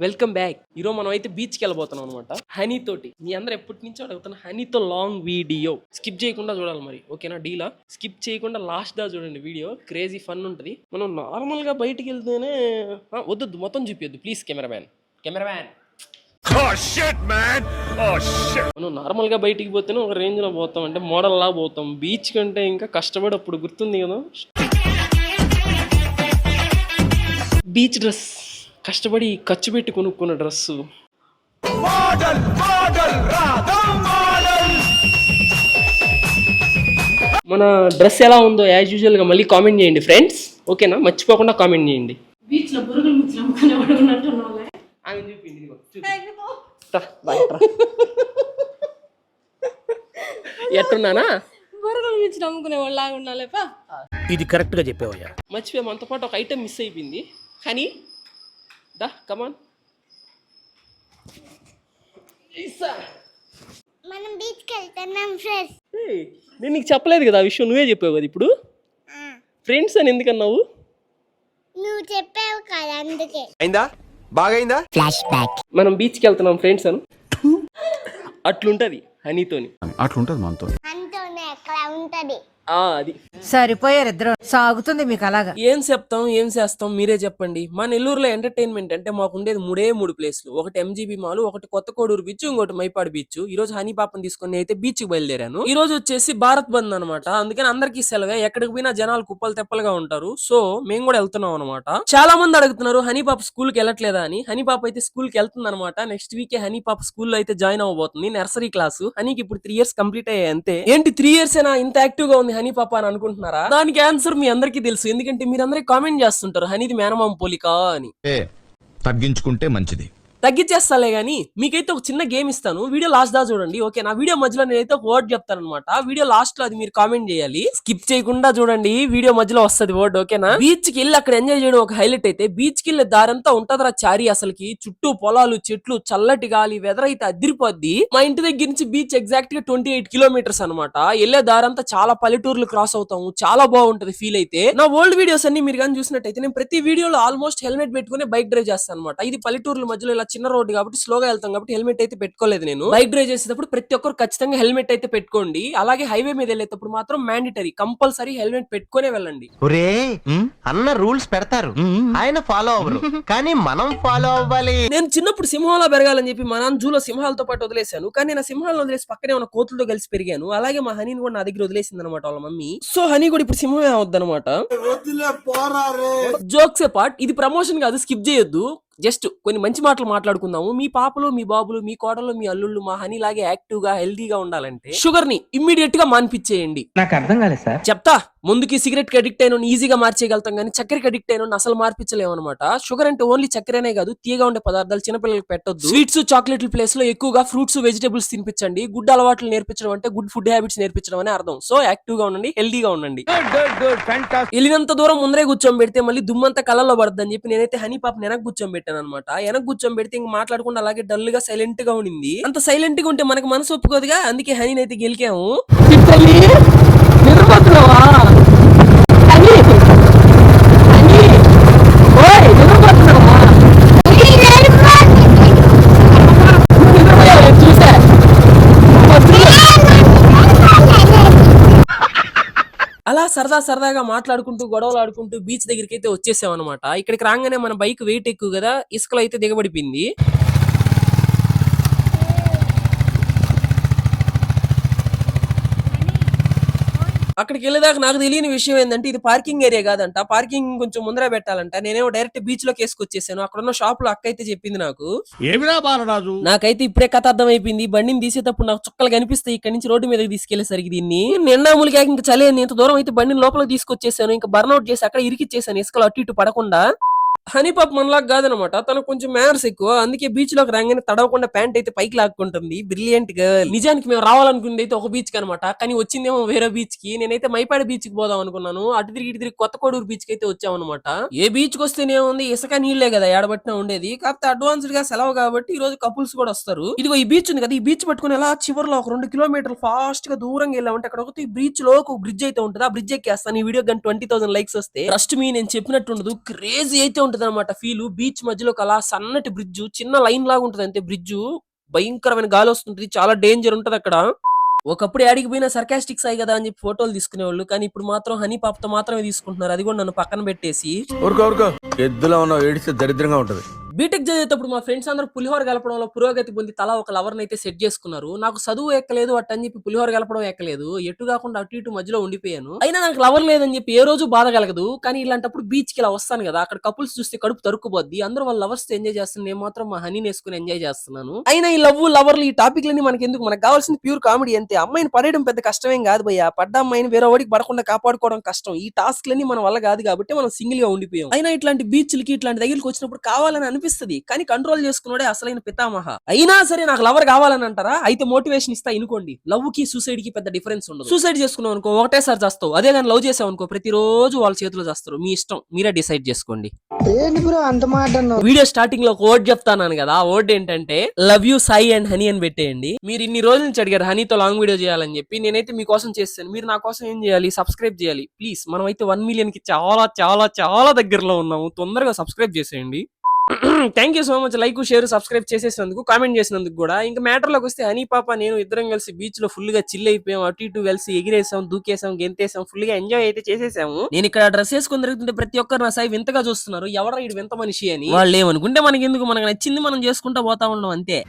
Welcome back. ఈరోజు మనం అయితే బీచ్కి వెళ్ళబోతున్నాం అనమాట హనీ తోటి. మీ అందరూ ఎప్పటి నుంచో అడుగుతున్నా హనీతో లాంగ్ వీడియో. స్కిప్ చేయకుండా చూడాలి మరి, ఓకేనా? డీలా స్కిప్ చేయకుండా లాస్ట్ దా చూడండి వీడియో. క్రేజీ ఫన్ ఉంటుంది. మనం నార్మల్గా బయటికి వెళ్తేనే వద్దు, మొత్తం చూపియద్దు ప్లీజ్ కెమెరామ్యాన్. మనం నార్మల్ గా బయటికి పోతేనే ఒక రేంజ్ లో పోతాం, అంటే మోడల్ లా పోతాం. బీచ్ కంటే ఇంకా కష్టపడి అప్పుడు గుర్తుంది కదా, బీచ్ డ్రెస్ కష్టపడి ఖర్చు పెట్టి కొనుక్కున్న డ్రెస్సు. మన డ్రెస్ ఎలా ఉందో యాజ్ యూజువల్ గా మళ్ళీ కామెంట్ చేయండి ఫ్రెండ్స్, ఓకేనా? మర్చిపోకుండా కామెంట్ చేయండి. బీచ్ లో బురుగులు ముచ్చుకున్నట్టున్నావులే. ఎట్టున్నానా? బురుగులు మించి నమ్ముకునే వాళ్ళలాగా ఉండాలేపా. ఇది కరెక్ట్ గా చెప్పావయ్యా. మర్చిపోయాం, మనతో పాటు ఒక ఐటెం మిస్ అయిపోయింది. హనీ దా కమాన్. మనం బీచ్కి వెళ్తున్నాం ఫ్రెండ్స్. నేను నీకు చెప్పలేదు కదా ఆ విషయం, నువ్వే చెప్పావు కదా ఇప్పుడు. ఫ్రెండ్స్ అని ఎందుకన్నావు? నువ్వు చెప్పావు కదా అందుకే. అయిందా? బాగైందా? Flashback. మనం బీచ్కి వెళ్తున్నాం ఫ్రెండ్స్ అని అట్లుంటది హనీతోని. అట్లుంటది మనతో. అంతోనే అక్కడ ఉంటది. అది సరిపోయారు ఇద్దరు. సాగుతుంది మీకు అలాగా. ఏం చెప్తాం ఏం చేస్తాం మీరే చెప్పండి. మా నెల్లూరులో ఎంటర్టైన్మెంట్ అంటే మాకు ఉండేది మూడు ప్లేస్లు. ఒకటి ఎంజీబీ మాల్, ఒకటి కొత్త కోడూరు బీచ్, ఇంకోటి మైపాడు బీచ్. ఈ రోజు హనీ పాపని తీసుకుని అయితే బీచ్ కి బయలుదేరాను. ఈ రోజు వచ్చేసి భారత్ బంద్ అనమాట, అందుకని అందరికీ సెలవే. ఎక్కడికి పోయినా జనాలు కుప్పలు తెప్పలుగా ఉంటారు. సో మేము కూడా వెళ్తున్నాం అనమాట. చాలా మంది అడుగుతున్నారు హనీ పాప స్కూల్ కి వెళ్ళట్లేదా అని. హనీ పాప అయితే స్కూల్ కి వెళ్తుంది అనమాట. నెక్స్ట్ వీక్ హనీ పాప స్కూల్లో అయితే జాయిన్ అవ్వబోతుంది, నర్సరీ క్లాసు. హనీకి ఇప్పుడు 3 years కంప్లీట్ అయ్యాయి అంతే. ఏంటి 3 years ఏనా ఇంత యాక్టివ్ గా ఉంది హనీ పాప అని అనుకుంటున్నారా? దానికి ఆన్సర్ మీ అందరికీ తెలుసు, ఎందుకంటే మీరందరూ కామెంట్ చేస్తుంటారు హనీది మేనమామ పోలిక అని. తగ్గించుకుంటే మంచిది. తగ్గించేస్తాలే గానీ మీకైతే ఒక చిన్న గేమ్ ఇస్తాను, వీడియో లాస్ట్ దా చూడండి, ఓకే? నా వీడియో మధ్యలో నేనైతే ఒక వర్డ్ చెప్తాను అనమాట. వీడియో లాస్ట్ లో అది మీరు కామెంట్ చేయాలి, స్కిప్ చేయకుండా చూడండి. వీడియో మధ్యలో వస్తుంది వర్డ్, ఓకేనా? బీచ్ కి వెళ్ళి అక్కడ ఎంజాయ్ చేయడం ఒక హైలైట్ అయితే. బీచ్ కి వెళ్ళే దారంతా ఉంటదరా చారి, అసలుకి చుట్టూ పొలాలు, చెట్లు, చల్లటి గాలి, వెదర్ అయితే అదిరిపోద్ది. మా ఇంటి దగ్గర నుంచి బీచ్ ఎగ్జాక్ట్ గా 28 kilometers అనమాట. వెళ్ళే దారంతా చాలా పల్లెటూర్లు క్రాస్ అవుతాము, చాలా బాగుంటది ఫీల్ అయితే. నా ఓల్డ్ వీడియోస్ అన్ని మీరు కానీ చూసినట్టయితే నేను ప్రతి వీడియోలో ఆల్మోస్ట్ హెల్మెట్ పెట్టుకుని బైక్ డ్రైవ్ చేస్తాను అనమాట. ఇది పల్లెటూర్ల మధ్యలో ఇలా చిన్న రోడ్డు కాబట్టి స్లోగా వెళ్తాం కాబట్టి హెల్మెట్ అయితే పెట్టుకోలేదు నేను. బైక్ డ్రైవ్ చేసేటప్పుడు ప్రతి ఒక్కరు ఖచ్చితంగా హెల్మెట్ అయితే పెట్టుకోండి. అలాగే హైవే మీద వెళ్ళేటప్పుడు మాత్రం మ్యాండేటరీ కంపల్సరీ హెల్మెట్ పెట్టుకునే వెళ్ళండి. ఒరే అన్న రూల్స్ పెడతారు, ఆయన ఫాలో అవ్వరు, కానీ మనం ఫాలో అవ్వాలి. నేను చిన్నప్పుడు సింహంలో పెరగాలని చెప్పి మా నాన్న జూలో సింహాలతో పాటు వదిలేశాను, కానీ నేను సింహాలను వదిలేసి పక్కనే ఉన్న కోతులతో కలిసి పెరిగాను. అలాగే మా హనీని కూడా నా దగ్గర వదిలేసింది అనమాట వాళ్ళ మమ్మీ. సో హనీ కూడా ఇప్పుడు సింహమే అవద్దనమాట. జోక్స్ పార్ట్, ఇది ప్రమోషన్ కాదు, స్కిప్ చేయొద్దు. జస్ట్ కొన్ని మంచి మాటలు మాట్లాడుకుందాము. మీ పాపలు, మీ బాబులు, మీ కోడలు, మీ అల్లుళ్ళు మా హనీ లాగే యాక్టివ్ గా హెల్దీగా ఉండాలంటే షుగర్ ని ఇమ్మీడియట్ గా మాన్పించేయండి. నాకు అర్థం కాలేదు సార్. చెప్తా. ముందుకి సిగరెట్ కి అడిక్ట్ అయిన ఈజీగా మార్చేయగలుగుతాం, కానీ చక్కెరకి అడిక్ట్ అయిన అసలు మార్పించలేము అనమాట. షుగర్ అంటే ఓన్లీ చక్కెరనే కాదు, తీయగా ఉండే పదార్థాలు చిన్నపిల్లలకు పెట్టొద్దు. స్వీట్స్, చాక్లెట్ల ప్లేస్ లో ఎక్కువగా ఫ్రూట్స్, వెజిటబుల్స్ తినిపించండి. గుడ్ అలవాట్లు నేర్పించడం అంటే గుడ్ ఫుడ్ హ్యాబిట్స్ నేర్పించడం అని అర్థం. సో యాక్టివ్ గా ఉండండి, హెల్దీగా ఉండండి. వెళ్ళినంత దూరం ముందరే కూర్చొని పెడితే మళ్ళీ దుమ్మంతా కళ్ళలో పడుతుందని చెప్పి నేనైతే హనీ పాప వెనక కూర్చొని పెట్టాను అనమాట. వెనక కూర్చొని పెడితే ఇంక మాట్లాడకుండా అలాగే డల్ గా సైలెంట్ గా ఉండింది. అంత సైలెంట్ గా ఉంటే మనకు మనసు ఒప్పుకోదుగా, అందుకే హనీని అయితే గెలికాము. అలా సరదాగా మాట్లాడుకుంటూ గొడవలు ఆడుకుంటూ బీచ్ దగ్గరికి అయితే వచ్చేసాం అనమాట. ఇక్కడికి రాగానే మన బైక్ వెయిట్ ఎక్కువ కదా, ఇసుకలో అయితే దిగబడిపోయింది. అక్కడికి వెళ్ళేదాకా నాకు తెలియని విషయం ఏంటంటే ఇది పార్కింగ్ ఏరియా కాదంట, పార్కింగ్ కొంచెం ముందర పెట్టాలంట. నేనేమో డైరెక్ట్ బీచ్ లోకి వేసుకొచ్చేసాను. అక్కడ ఉన్న షాప్ లో అక్క అయితే చెప్పింది నాకు. ఏమిరా బాలరాజు, నాకైతే ఇప్పుడే కథ అర్థం అయిపోయింది. బండిని తీసేటప్పుడు నాకు చుక్కలు కనిపిస్తాయి ఇక్కడ నుంచి రోడ్డు మీదకి తీసుకెళ్లేసరికి. దీన్ని నిండా ములిగాక ఇంకా చలేదు, ఇంత దూరం అయితే బండిని లోపలికి తీసుకొచ్చేసాను. ఇంకా బర్న్అవుట్ చేసి అక్కడ ఇరికిచ్చేసాను ఇసుకలో అటు ఇటు పడకుండా. హనీ పాప మనలాగా కాదనమాట, తనకు కొంచెం మ్యానర్స్ ఎక్కువ. అందుకే బీచ్ లోకి రాగానే తడవకుండా ప్యాంట్ అయితే పైకి లాక్కుంటుంది. Brilliant girl. నిజానికి మేము రావాలనుకునేది అయితే ఒక బీచ్ కి అనమాట, కానీ వచ్చిందేమో వేరే బీచ్ కి. నేనైతే మైపాడు బీచ్ కి పోదాం అనుకున్నాను. అటు తిరిగి కొత్త కోడూరు బీచ్ కి అయితే వచ్చామన్నమాట. ఏ బీచ్ కి వస్తేనే ఉంది, ఇసుక నీళ్లే కదా ఏడబట్టినా ఉండేది. కాకపోతే అడ్వాన్స్డ్ గా సెలవు కాబట్టి ఈ రోజు కపుల్స్ కూడా వస్తారు. ఇదిగో ఈ బీచ్ ఉంది కదా, ఈ బీచ్ పట్టుకుని ఎలా చివరిలో ఒక 2 kilometers ఫాస్ట్ గా దూరంగా వెళ్ళామంటే అక్కడ ఒక బీచ్ లో ఒక బ్రిడ్జ్ అయితే ఉంటుంది. ఆ బ్రిడ్జ్ ఎక్కేస్తాను. ఈ వీడియో కానీ 20,000 likes వస్తే ట్రస్ట్ మీ నేను చెప్పినట్టు ఉండదు, క్రేజీ అయితే ఉంటుంది. ఉంటది అనమాట ఫీల్. బీచ్ మధ్యలో అలా సన్నటి బ్రిడ్జ్, చిన్న లైన్ లాగా ఉంటది అంతే బ్రిడ్జ్. భయంకరమైన గాలి వస్తుంటది, చాలా డేంజర్ ఉంటది అక్కడ. ఒకప్పుడు యాడికి పోయినా సర్కాస్టిక్ సాయి కదా అని చెప్పి ఫోటోలు తీసుకునేవాళ్ళు, కానీ ఇప్పుడు మాత్రం హనీ పాపతో మాత్రమే తీసుకుంటున్నారు, అది కూడా నన్ను పక్కన పెట్టేసి. ఊరుకో ఎద్దులో ఉన్న ఏడిస్తే దరిద్రంగా ఉంటది. బీటెక్ చదివేటప్పుడు మా ఫ్రెండ్స్ అందరూ పులిహోర కలపడంలో పురోగతి పొంది తలా ఒక లవర్ని అయితే సెట్ చేసుకున్నారు. నాకు చదువు ఎక్కలేదు అట్టని చెప్పి పులిహోర కలపడం ఎక్కలేదు, ఎటు కాకుండా అటు ఇటు మధ్యలో ఉండిపోయాను. అయినా నాకు లవర్ లేదని చెప్పి ఏ రోజు బాధ కలగదు. కానీ ఇలాంటప్పుడు బీచ్ కి ఇలా వస్తాను కదా, అక్కడ కపుల్స్ చూస్తే కడుపు తరుక్కుపోద్ది. అందరూ వాళ్ళ లవర్స్ ఎంజాయ్ చేస్తున్నాను, నేను మాత్రం మా హనీని వేసుకుని ఎంజాయ్ చేస్తున్నాను. అయినా ఈ లవర్లు ఈ టాపిక్ లన్నీ మనకి ఎందుకు, మనకు కావాల్సింది ప్యూర్ కామెడీ అంతే. అమ్మాయిని పడేయడం పెద్ద కష్టమేం కాదు భయ్యా, పడ్డ అమ్మాయిని వేరే వాడికి పడకుండా కాపాడుకోవడం కష్టం. ఈ టాస్క్ లన్నీ మన వల్ల కాదు కాబట్టి మనం సింగిల్ గా ఉండిపోయాం. అయినా ఇట్లాంటి బీచ్లకి ఇట్లాంటి దగ్గరికి వచ్చినప్పుడు కావాలని అనిపిస్తుంది, కానీ కంట్రోల్ చేసుకున్నాడే అసలైన పితామహ. అయినా సరే నాకు లవర్ కావాలని అంటారా, అయితే మోటివేషన్ ఇస్తా ఇనుకోండి. లవ్ కి సూసైడ్ కి పెద్ద డిఫరెన్స్ ఉండదు. సూసైడ్ చేసుకున్నావు అనుకో ఒకటేసారి చేస్తావు, అదే కానీ లవ్ చేసావు అనుకో ప్రతిరోజు వాళ్ళ చేతిలో చేస్తారు. మీ ఇష్టం, మీరే డిసైడ్ చేసుకోండి. వీడియో స్టార్టింగ్ లో ఒక వర్డ్ చెప్తాను కదా, ఆ వర్డ్ ఏంటంటే love you Sai and honey అని పెట్టేయండి. మీరు ఇన్ని రోజుల నుంచి అడిగారు హనీతో లాంగ్ వీడియో చేయాలని చెప్పి, నేనైతే మీకోసం చేస్తాను. మీరు నా కోసం ఏం చేయాలి, సబ్స్క్రైబ్ చేయాలి ప్లీజ్. మనం అయితే 1 million కి చాలా చాలా చాలా దగ్గరలో ఉన్నాము, తొందరగా సబ్స్క్రైబ్ చేసేయండి. Thank you so much. Like, share, subscribe చేసేసినందుకు, కామెంట్ చేసినందుకు కూడా. ఇంకా మ్యాటర్ లోకి వస్తే హనీ పాప నేను ఇద్దరం కలిసి బీచ్ లో ఫుల్ గా చిల్ అయిపోయాం. అటు ఇటు కలిసి ఎగిరేసాం, దూకేసాం, గెంతేసాం, ఫుల్ గా ఎంజాయ్ అయితే చేసేసాము. నేను ఇక్కడ డ్రెస్ వేసుకుని తిరుగుతుంటే ప్రతి ఒక్కరు నా సాయి వింతగా చూస్తున్నారు, ఎవరా ఇటు వింత మనిషి అని. వాళ్ళు ఏమనుకుంటే మనకి ఎందుకు, మనకు నచ్చింది మనం చేసుకుంటా పోతా ఉన్నాం అంతే.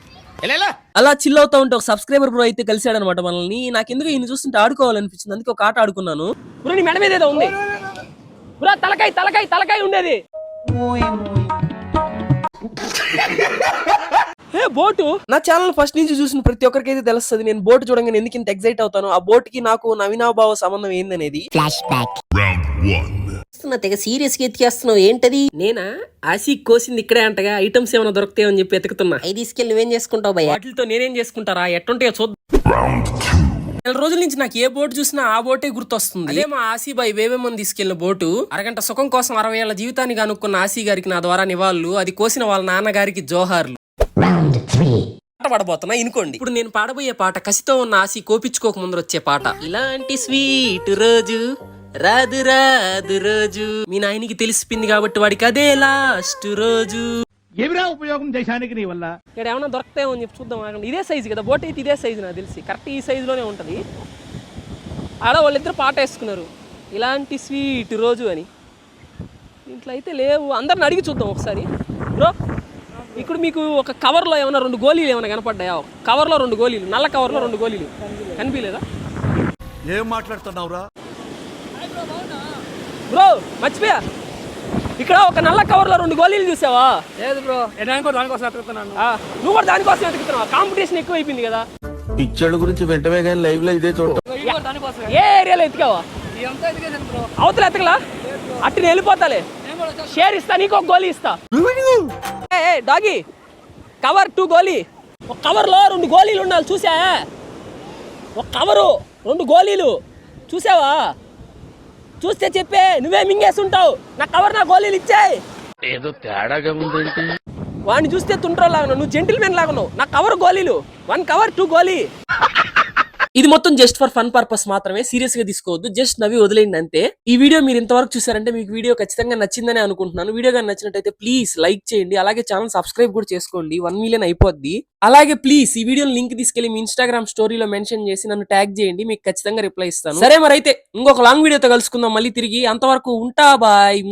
అలా చిల్ అవుతా ఉంటే ఒక సబ్స్క్రైబర్ బ్రో అయితే కలిసాడు అనమాట మనల్ని. నాకెందుకు ఈయన చూస్తుంటే ఆడుకోవాలనిపించింది, అందుకే ఒక ఆట ఆడుకున్నాను. బ్రో నీ మెడ మీద ఏదో ఉంది బ్రో, తలకాయ తలకాయ తలకాయ ఉండేది. బోటు నా ఛానల్ ఫస్ట్ నుంచి చూసిన ప్రతి ఒక్కరికి అయితే తెలుస్తుంది, నేను బోట్ చూడంగానే ఎందుకు ఇంత ఎక్సైట్ అవుతాను. ఆ బోట్ కి నాకు నవీనాభావ సంబంధం ఏందనేది. Flash back. తెగ సీరియస్ గా ఎత్తికేస్తున్నావు ఏంటది? నేనా ఆశీ కోసింది ఇక్కడే అంటగా, ఐటమ్స్ ఏమైనా దొరుకుతాయో అని చెప్పి ఎతుకుతున్నా. అవి తీసుకెళ్ళి నువ్వేం చేసుకుంటావు భయ్యా? వాటితో నేనేం చేసుకుంటారా, ఎట్టుంటాయో చూద్దాం. నెల రోజుల నుంచి నాకు ఏ బోట్ చూసినా ఆ బోటే గుర్తొస్తుంది. అదే మా ఆసీబాయి వేవేమని తీసుకెళ్లిన బోటు. అరగంట సుఖం కోసం 60 ఏళ్ల జీవితాన్ని కనుక్కున్న ఆసీ గారికి నా ద్వారా నివాళులు, అది కోసిన వాళ్ళ నాన్నగారికి జోహార్లు. పాట పాడబోతున్నా ఇనుకోండి. ఇప్పుడు నేను పాడబోయే పాట కసితో ఉన్న ఆసీ కోపించుకోక ముందర వచ్చే పాట. ఇలాంటి స్వీట్ రోజు రాదు రాదు రోజు, మీ నాయనికి తెలిసిపోయింది కాబట్టి వాడికి అదే లాస్ట్ రోజు. ఏమిరా ఉపయోగం దేశానికి నీ వల్ల? ఇక్కడ ఏమైనా దొరుకుతాయో అని చెప్పి చూద్దాం. ఇదే సైజు కదా బోట్ అయితే, ఇదే సైజు నాకు తెలిసి కరెక్ట్ ఈ సైజులోనే ఉంటది. ఆడ వాళ్ళిద్దరు పాట వేసుకున్నారు, ఇలాంటి స్వీట్ రోజు అని. ఇంట్లో అయితే లేవు, అందరిని అడిగి చూద్దాం ఒకసారి. బ్రో ఇప్పుడు మీకు ఒక కవర్లో ఏమైనా 2 గోళీలు ఏమైనా కనపడ్డాయా? కవర్లో 2 గోళీలు, నల్ల కవర్లో 2 గోళీలు కనిపించలేదా? ఏం మాట్లాడుతున్నావురా? బ్రో మర్చిపోయా, ఇక్కడ ఒక నల్ల కవర్లో 2 గోళీలు చూసావా? లేదు బ్రో, దానికోసం ఎత్తుకుతున్నాను. నువ్వు కూడా దానికోసం వెతుకుతున్నావా? కాంపిటీషన్ ఎక్కువ అయిపోయింది కదా. పిచ్చడు గురించి వెంటనే కానీ లైవ్ లో ఇదే చూడ. ఏ ఏరియాలో ఎతికావా? అవతల ఎతకలా, అట్టు నేను వెళ్ళిపోతాలే. షేర్ ఇస్తా, నీకు ఒక గోళీ ఇస్తా. డాగి కవర్ 2 గోళీ. ఒక కవర్లో 2 గోళీలు ఉండాలి, చూసా? ఒక కవరు 2 గోళీలు చూసావా? చూస్తే చెప్పే, నువ్వే మింగేసి ఉంటావు. నా కవర్ నా గోళీలు ఇచ్చాయి. ఏదో తేడాగా ఉందేంటి? వాడిని చూస్తే తుంట్రో లాగా, నువ్వు జెంటిల్ మెన్ లాగా. నా కవర్ గోళీలు 1 కవర్ 2 గోళీ. ఇది మొత్తం జస్ట్ ఫర్ ఫన్ పర్పస్ మాత్రమే, సీరియస్ గా తీసుకోవద్దు, జస్ట్ నవ్వి వదిలేయండి అంతే. ఈ వీడియో మీరు ఇంతవరకు చూసారంటే మీకు వీడియో ఖచ్చితంగా నచ్చిందని అనుకుంటున్నాను. వీడియో కానీ నచ్చినట్టయితే ప్లీజ్ లైక్ చేయండి, అలాగే ఛానల్ సబ్స్క్రైబ్ కూడా చేసుకోండి. 1 million అయిపోద్ది. అలాగే ప్లీజ్ ఈ వీడియో లింక్ తీసుకెళ్లి మీ ఇన్స్టాగ్రామ్ స్టోరీలో మెన్షన్ చేసి నన్ను ట్యాగ్ చేయండి, మీకు ఖచ్చితంగా రిప్లై ఇస్తాను. సరే మరి అయితే ఇంకొక లాంగ్ వీడియోతో కలుసుకుందాం మళ్ళీ తిరిగి. అంతవరకు ఉంటా, బాయ్.